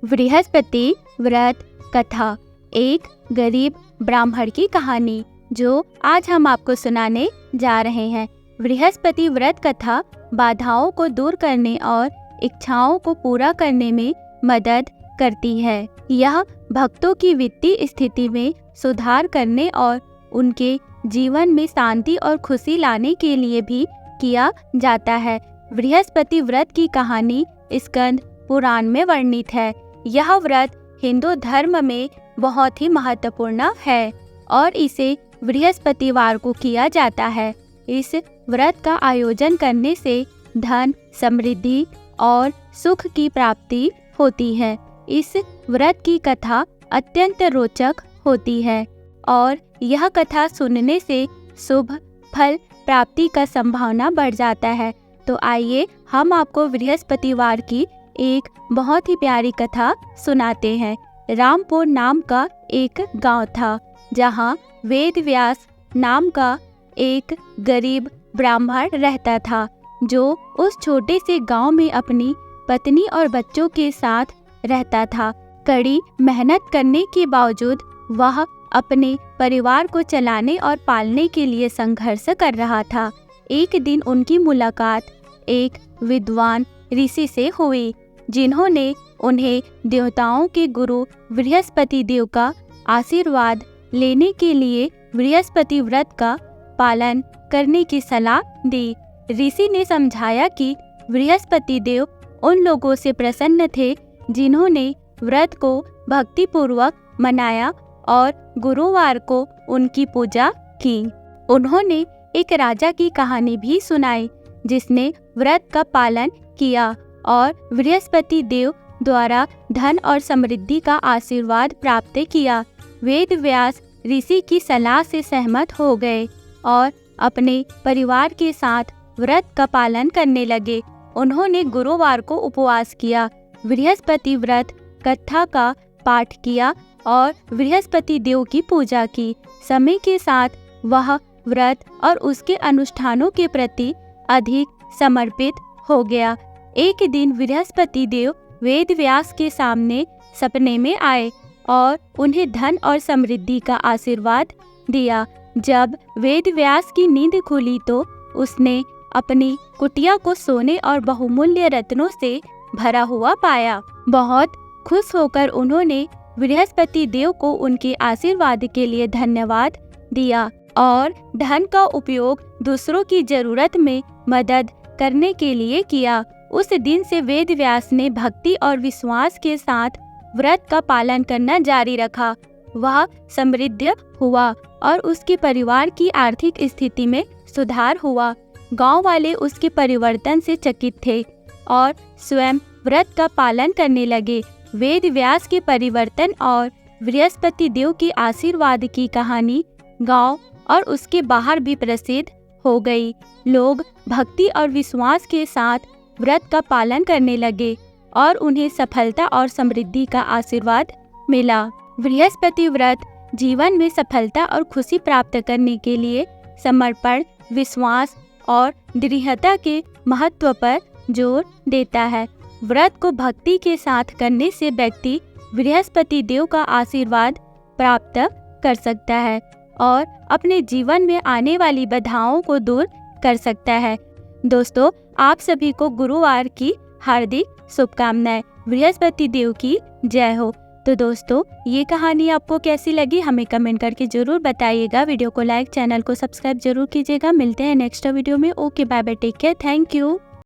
बृहस्पति व्रत कथा, एक गरीब ब्राह्मण की कहानी जो आज हम आपको सुनाने जा रहे हैं। बृहस्पति व्रत कथा बाधाओं को दूर करने और इच्छाओं को पूरा करने में मदद करती है। यह भक्तों की वित्तीय स्थिति में सुधार करने और उनके जीवन में शांति और खुशी लाने के लिए भी किया जाता है। बृहस्पति व्रत की कहानी स्कंद पुराण में वर्णित है। यह व्रत हिंदू धर्म में बहुत ही महत्वपूर्ण है और इसे बृहस्पतिवार को किया जाता है। इस व्रत का आयोजन करने से धन, समृद्धि और सुख की प्राप्ति होती है। इस व्रत की कथा अत्यंत रोचक होती है और यह कथा सुनने से शुभ फल प्राप्ति का संभावना बढ़ जाता है। तो आइए हम आपको बृहस्पतिवार की एक बहुत ही प्यारी कथा सुनाते हैं। रामपुर नाम का एक गांव था जहां वेद व्यास नाम का एक गरीब ब्राह्मण रहता था, जो उस छोटे से गांव में अपनी पत्नी और बच्चों के साथ रहता था। कड़ी मेहनत करने के बावजूद वह अपने परिवार को चलाने और पालने के लिए संघर्ष कर रहा था। एक दिन उनकी मुलाकात एक विद्वान ऋषि से हुई, जिन्होंने उन्हें देवताओं के गुरु बृहस्पति देव का आशीर्वाद लेने के लिए बृहस्पति व्रत का पालन करने की सलाह दी। ऋषि ने समझाया कि बृहस्पति देव उन लोगों से प्रसन्न थे जिन्होंने व्रत को भक्तिपूर्वक मनाया और गुरुवार को उनकी पूजा की। उन्होंने एक राजा की कहानी भी सुनाई जिसने व्रत का पालन किया और बृहस्पति देव द्वारा धन और समृद्धि का आशीर्वाद प्राप्त किया। वेद व्यास ऋषि की सलाह से सहमत हो गए और अपने परिवार के साथ व्रत का पालन करने लगे। उन्होंने गुरुवार को उपवास किया, बृहस्पति व्रत कथा का पाठ किया और बृहस्पति देव की पूजा की। समय के साथ वह व्रत और उसके अनुष्ठानों के प्रति अधिक समर्पित हो गया। एक दिन बृहस्पति देव वेद व्यास के सामने सपने में आए और उन्हें धन और समृद्धि का आशीर्वाद दिया। जब वेद व्यास की नींद खुली तो उसने अपनी कुटिया को सोने और बहुमूल्य रत्नों से भरा हुआ पाया। बहुत खुश होकर उन्होंने बृहस्पति देव को उनके आशीर्वाद के लिए धन्यवाद दिया और धन का उपयोग दूसरों की जरूरत में मदद करने के लिए किया। उस दिन से वेद व्यास ने भक्ति और विश्वास के साथ व्रत का पालन करना जारी रखा। वह समृद्ध हुआ और उसके परिवार की आर्थिक स्थिति में सुधार हुआ। गांव वाले उसके परिवर्तन से चकित थे और स्वयं व्रत का पालन करने लगे। वेद व्यास के परिवर्तन और बृहस्पति देव के आशीर्वाद की कहानी गांव और उसके बाहर भी प्रसिद्ध हो गई। लोग भक्ति और विश्वास के साथ व्रत का पालन करने लगे और उन्हें सफलता और समृद्धि का आशीर्वाद मिला। बृहस्पति व्रत जीवन में सफलता और खुशी प्राप्त करने के लिए समर्पण, विश्वास और दृढ़ता के महत्व पर जोर देता है। व्रत को भक्ति के साथ करने से व्यक्ति बृहस्पति देव का आशीर्वाद प्राप्त कर सकता है और अपने जीवन में आने वाली बाधाओं को दूर कर सकता है। दोस्तों, आप सभी को गुरुवार की हार्दिक शुभकामनाएं। बृहस्पति देव की जय हो। तो दोस्तों, ये कहानी आपको कैसी लगी हमें कमेंट करके जरूर बताइएगा। वीडियो को लाइक, चैनल को सब्सक्राइब जरूर कीजिएगा। मिलते हैं नेक्स्ट वीडियो में। Okay, bye bye, take care, thank you.